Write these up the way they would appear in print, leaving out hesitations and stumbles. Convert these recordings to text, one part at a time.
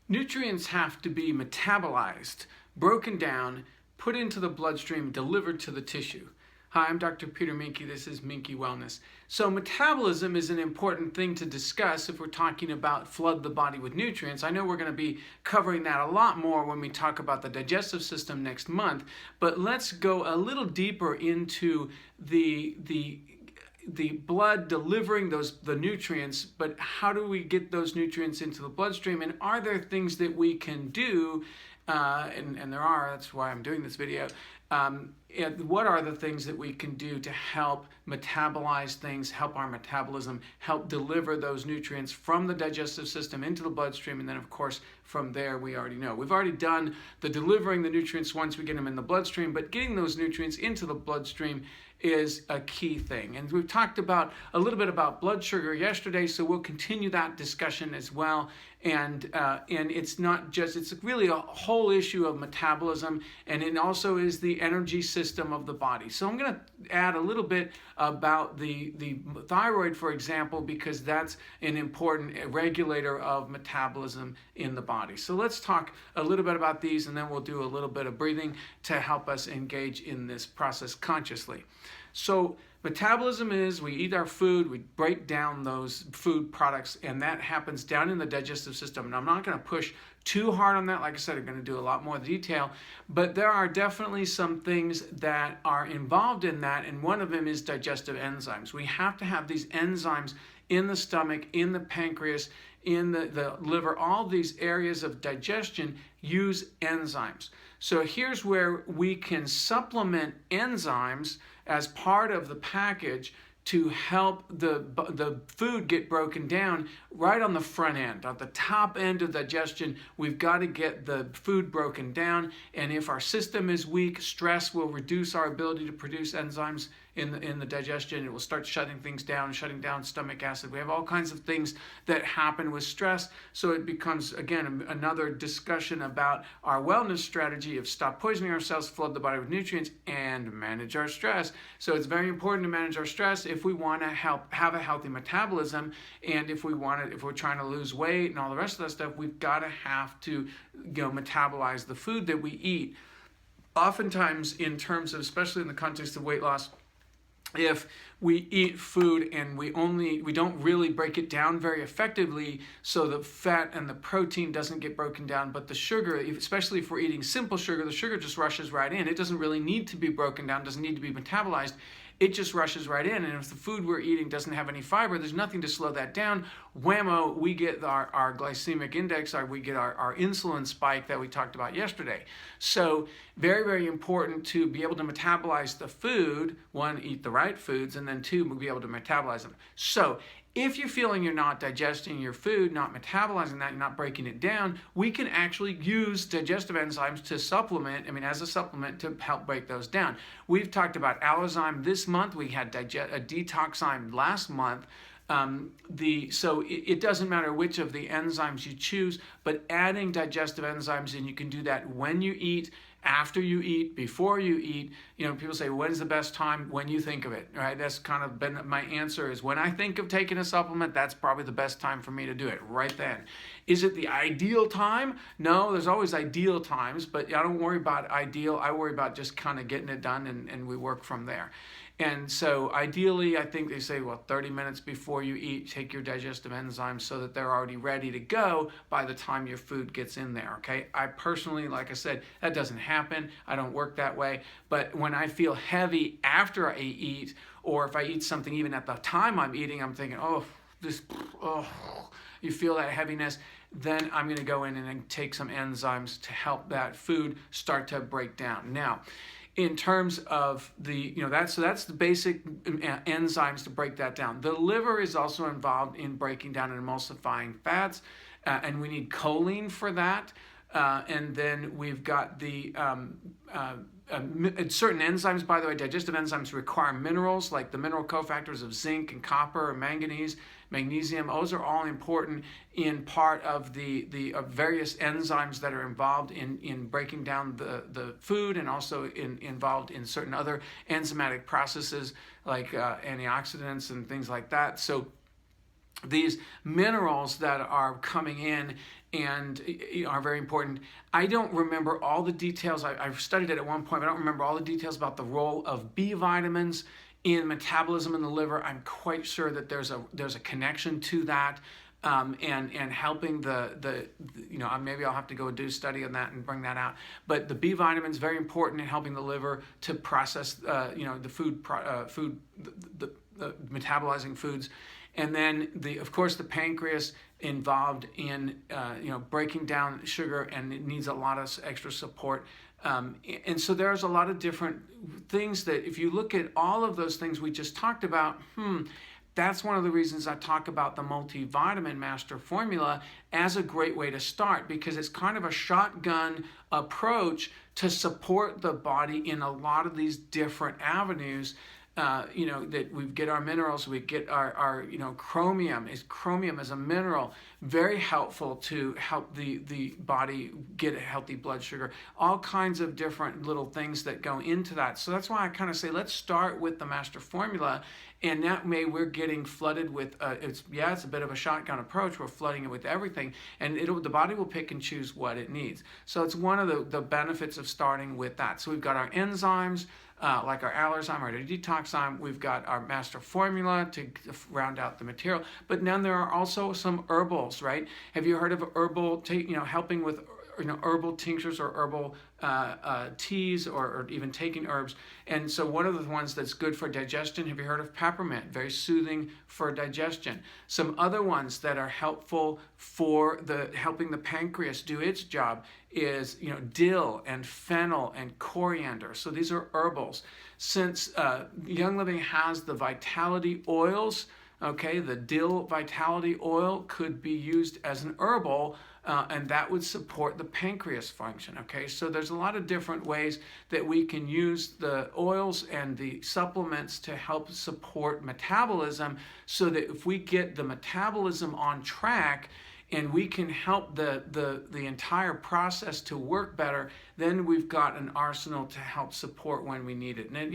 Nutrients have to be metabolized, broken down, put into the bloodstream, delivered to the tissue. Hi, I'm Dr. Peter Minke. This is Minke Wellness. So metabolism is an important thing to discuss if we're talking about flood the body with nutrients. I know we're going to be covering that a lot more when we talk about the digestive system next month, but let's go a little deeper into the blood delivering the nutrients, but how do we get those nutrients into the bloodstream, and are there things that we can do, and there are, that's why I'm doing this video, and what are the things that we can do to help metabolize things, help our metabolism, help deliver those nutrients from the digestive system into the bloodstream, and then of course from there we already know. We've already done the delivering the nutrients once we get them in the bloodstream, but getting those nutrients into the bloodstream is a key thing. And we've talked about a little bit about blood sugar yesterday, so we'll continue that discussion as well. And it's not just, it's really a whole issue of metabolism, and it also is the energy system of the body. So I'm going to add a little bit about the thyroid, for example, because that's an important regulator of metabolism in the body. So let's talk a little bit about these, and then we'll do a little bit of breathing to help us engage in this process consciously. So metabolism is, we eat our food, we break down those food products, and that happens down in the digestive system. And I'm not going to push too hard on that. Like I said, I'm going to do a lot more detail, but there are definitely some things that are involved in that, and one of them is digestive enzymes. We have to have these enzymes in the stomach, in the pancreas, in the liver. All these areas of digestion use enzymes. So here's where we can supplement enzymes as part of the package to help the food get broken down right on the front end. At the top end of digestion, we've got to get the food broken down, and if our system is weak, stress will reduce our ability to produce enzymes in the digestion. It will start shutting things down, shutting down stomach acid. We have all kinds of things that happen with stress, so it becomes, again, another discussion about our wellness strategy of stop poisoning ourselves, flood the body with nutrients, and manage our stress. So it's very important to manage our stress if we want to have a healthy metabolism, and if we're trying to lose weight and all the rest of that stuff, we've got to have to metabolize the food that we eat. Oftentimes, in terms of, especially in the context of weight loss, if we eat food and we don't really break it down very effectively, so the fat and the protein doesn't get broken down, but the sugar, especially if we're eating simple sugar, the sugar just rushes right in. It doesn't really need to be broken down, doesn't need to be metabolized. It just rushes right in, and if the food we're eating doesn't have any fiber, there's nothing to slow that down. Whammo, we get our glycemic index, we get our insulin spike that we talked about yesterday. So very, very important to be able to metabolize the food. One, eat the right foods, and then two, be able to metabolize them. So if you're feeling you're not digesting your food, not metabolizing that, you're not breaking it down, we can actually use digestive enzymes to supplement, as a supplement to help break those down. We've talked about Allozyme this month. We had a Detoxzyme last month. So it doesn't matter which of the enzymes you choose, but adding digestive enzymes, and you can do that when you eat, after you eat, before you eat. People say, when's the best time? When you think of it, right? That's kind of been my answer, is when I think of taking a supplement, that's probably the best time for me to do it, right then. Is it the ideal time? No, there's always ideal times, but I don't worry about ideal. I worry about just kind of getting it done, and we work from there. And so ideally, I think they say, 30 minutes before you eat, take your digestive enzymes so that they're already ready to go by the time your food gets in there, okay? I personally, like I said, that doesn't happen. I don't work that way. But when I feel heavy after I eat, or if I eat something even at the time I'm eating, I'm thinking, you feel that heaviness, then I'm going to go in and then take some enzymes to help that food start to break down. Now, in terms of that's the basic enzymes to break that down. The liver is also involved in breaking down and emulsifying fats, and we need choline for that. And then we've got the certain enzymes, by the way, digestive enzymes require minerals like the mineral cofactors of zinc and copper and manganese, magnesium. Those are all important in part of the various enzymes that are involved in breaking down the food, and also involved in certain other enzymatic processes like antioxidants and things like that. So these minerals that are coming in and are very important. I don't remember all the details. I've studied it at one point, but I don't remember all the details about the role of B vitamins in metabolism in the liver. I'm quite sure that there's a connection to that, and helping maybe I'll have to go do a study on that and bring that out. But the B vitamins very important in helping the liver to process the metabolizing foods. And then of course the pancreas involved in breaking down sugar, and it needs a lot of extra support. And so there's a lot of different things that if you look at all of those things we just talked about, that's one of the reasons I talk about the multivitamin master formula as a great way to start, because it's kind of a shotgun approach to support the body in a lot of these different avenues. That we get our minerals, we get our chromium. Chromium is a mineral, very helpful to help the body get a healthy blood sugar. All kinds of different little things that go into that. So that's why I kind of say, let's start with the master formula, and that way we're getting flooded with, it's a bit of a shotgun approach. We're flooding it with everything, and the body will pick and choose what it needs. So it's one of the benefits of starting with that. So we've got our enzymes, like our Allerzyme or Detoxzyme. We've got our master formula to round out the material. But then there are also some herbals, right? Have you heard of herbal, helping with herbal tinctures or herbal teas, or even taking herbs? And so one of the ones that's good for digestion, have you heard of peppermint? Very soothing for digestion. Some other ones that are helpful for helping the pancreas do its job is dill and fennel and coriander. So these are herbals. Since Young Living has the vitality oils, okay, the dill vitality oil could be used as an herbal, and that would support the pancreas function, okay? So there's a lot of different ways that we can use the oils and the supplements to help support metabolism, so that if we get the metabolism on track and we can help the entire process to work better, then we've got an arsenal to help support when we need it. And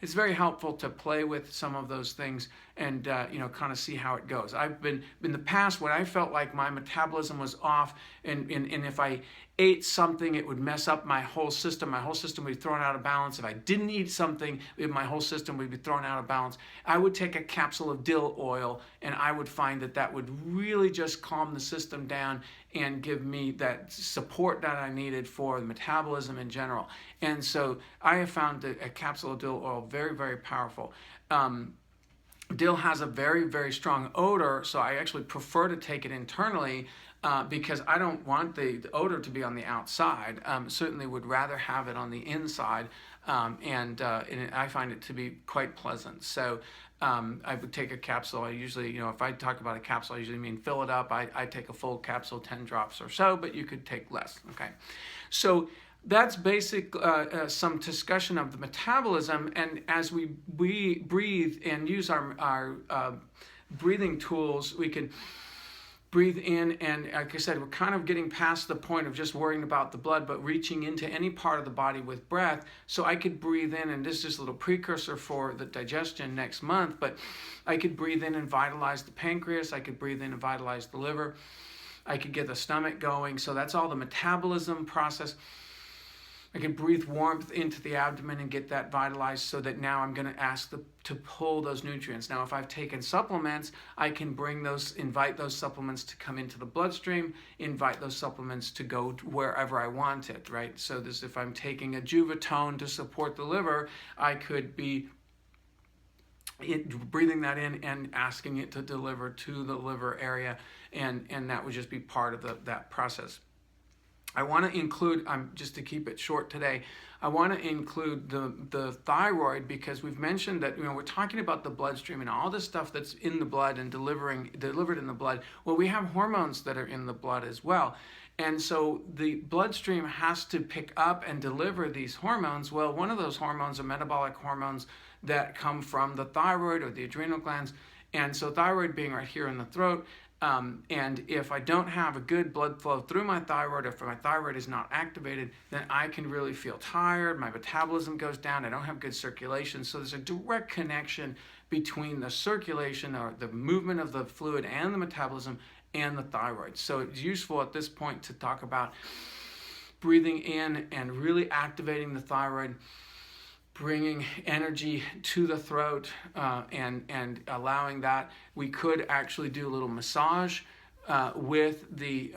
it's very helpful to play with some of those things and kind of see how it goes. I've been in the past when I felt like my metabolism was off, and if I ate something, it would mess up my whole system. My whole system would be thrown out of balance. If I didn't eat something, my whole system would be thrown out of balance. I would take a capsule of dill oil, and I would find that would really just calm the system down and give me that support that I needed for the metabolism in general. And so I have found a capsule of dill oil very, very powerful. Dill has a very, very strong odor, so I actually prefer to take it internally, because I don't want the odor to be on the outside. Certainly would rather have it on the inside, and I find it to be quite pleasant. So I would take a capsule. I usually, if I talk about a capsule, I usually mean fill it up. I take a full capsule, 10 drops or so, but you could take less, okay? So that's some discussion of the metabolism. And as we breathe and use our breathing tools, we can breathe in, and like I said, we're kind of getting past the point of just worrying about the blood, but reaching into any part of the body with breath. So I could breathe in, and this is just a little precursor for the digestion next month, but I could breathe in and vitalize the pancreas. I could breathe in and vitalize the liver. I could get the stomach going. So that's all the metabolism process. I can breathe warmth into the abdomen and get that vitalized, so that now I'm going to ask to pull those nutrients. Now, if I've taken supplements, I can invite those supplements to come into the bloodstream, invite those supplements to go wherever I want it, right? So if I'm taking a Juvatone to support the liver, I could be breathing that in and asking it to deliver to the liver area, and that would just be part of that process. I want to include, just to keep it short today, I want to include the thyroid, because we've mentioned that we're talking about the bloodstream and all this stuff that's in the blood and delivered in the blood. Well, we have hormones that are in the blood as well. And so the bloodstream has to pick up and deliver these hormones. Well, one of those hormones are metabolic hormones that come from the thyroid or the adrenal glands. And so thyroid being right here in the throat, And if I don't have a good blood flow through my thyroid, if my thyroid is not activated, then I can really feel tired. My metabolism goes down. I don't have good circulation. So there's a direct connection between the circulation or the movement of the fluid and the metabolism and the thyroid. So it's useful at this point to talk about breathing in and really activating the thyroid, bringing energy to the throat, and allowing that. We could actually do a little massage with the,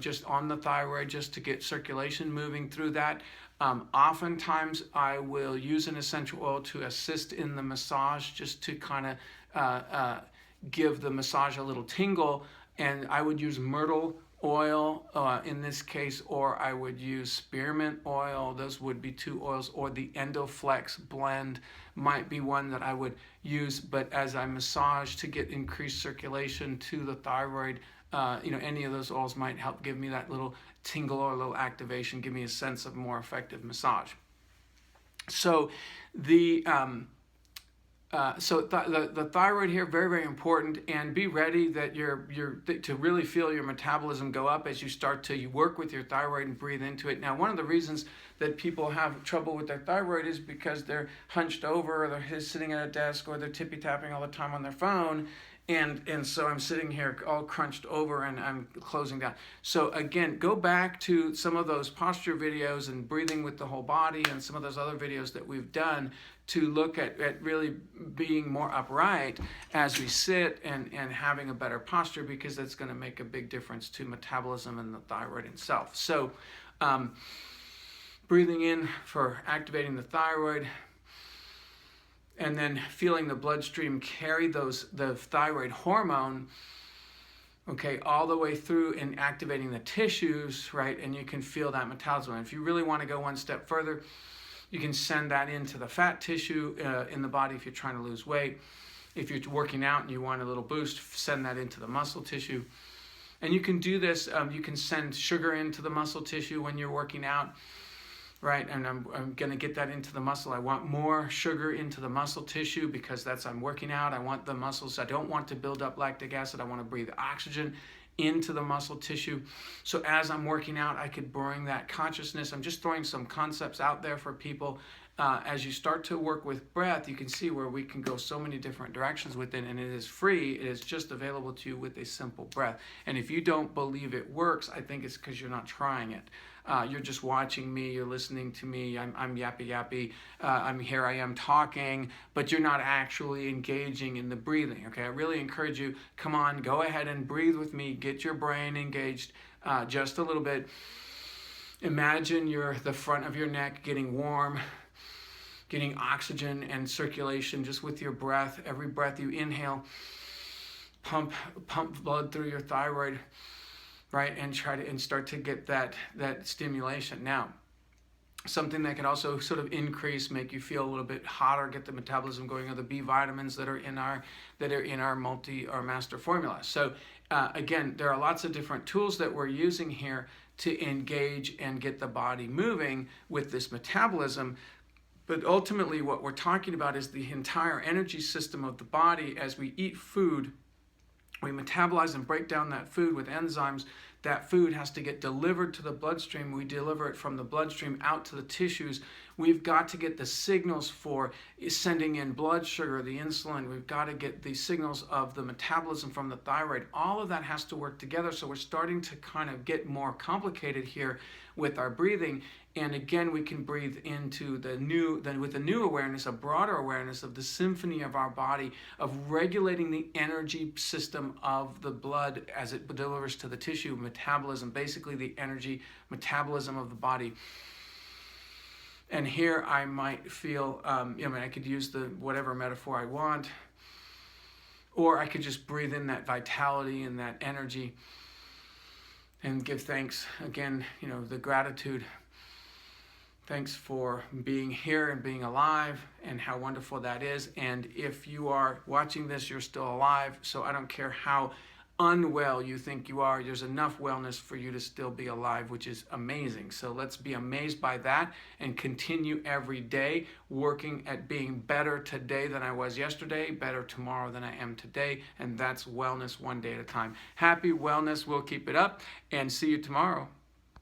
just on the thyroid, just to get circulation moving through that. Oftentimes I will use an essential oil to assist in the massage, just to kind of give the massage a little tingle. And I would use myrtle oil in this case, or I would use spearmint oil. Those would be two oils, or the Endoflex blend might be one that I would use. But as I massage to get increased circulation to the thyroid, any of those oils might help give me that little tingle or a little activation, give me a sense of more effective massage. So the thyroid here, very, very important, and be ready that to really feel your metabolism go up as you start to work with your thyroid and breathe into it. Now, one of the reasons that people have trouble with their thyroid is because they're hunched over, or they're sitting at a desk, or they're tippy-tapping all the time on their phone. And so I'm sitting here all crunched over and I'm closing down. So again, go back to some of those posture videos and breathing with the whole body and some of those other videos that we've done to look at really being more upright as we sit and having a better posture, because that's going to make a big difference to metabolism and the thyroid itself. So breathing in for activating the thyroid, and then feeling the bloodstream carry the thyroid hormone, okay, all the way through and activating the tissues, right? And you can feel that metabolism. And if you really want to go one step further, you can send that into the fat tissue in the body if you're trying to lose weight. If you're working out and you want a little boost, send that into the muscle tissue. And you can do this, you can send sugar into the muscle tissue when you're working out, right? And I'm going to get that into the muscle. I want more sugar into the muscle tissue because I'm working out. I want the muscles. I don't want to build up lactic acid. I want to breathe oxygen into the muscle tissue. So as I'm working out, I could bring that consciousness. I'm just throwing some concepts out there for people. As you start to work with breath, you can see where we can go so many different directions with it, and it is free. It is just available to you with a simple breath. And if you don't believe it works, I think it's because you're not trying it. You're just watching me, you're listening to me, I'm yappy, I am talking, but you're not actually engaging in the breathing, okay? I really encourage you, come on, go ahead and breathe with me, get your brain engaged just a little bit. Imagine the front of your neck getting warm, getting oxygen and circulation just with your breath. Every breath you inhale, pump blood through your thyroid, right, and start to get that stimulation. Now, something that can also sort of make you feel a little bit hotter, get the metabolism going, are the B vitamins that are in our multi or master formula. So again, there are lots of different tools that we're using here to engage and get the body moving with this metabolism. But ultimately, what we're talking about is the entire energy system of the body. As we eat food, we metabolize and break down that food with enzymes. That food has to get delivered to the bloodstream. We deliver it from the bloodstream out to the tissues. We've got to get the signals for sending in blood sugar, the insulin. We've got to get the signals of the metabolism from the thyroid. All of that has to work together. So we're starting to kind of get more complicated here with our breathing. And again, we can breathe into with a new awareness, a broader awareness of the symphony of our body, of regulating the energy system of the blood as it delivers to the tissue, metabolism, basically the energy metabolism of the body. And here I might feel, I could use whatever metaphor I want, or I could just breathe in that vitality and that energy and give thanks again, the gratitude. Thanks for being here and being alive, and how wonderful that is. And if you are watching this, you're still alive. So I don't care how unwell you think you are, there's enough wellness for you to still be alive, which is amazing. So let's be amazed by that and continue every day working at being better today than I was yesterday, better tomorrow than I am today, and that's wellness one day at a time. Happy wellness, we'll keep it up, and see you tomorrow.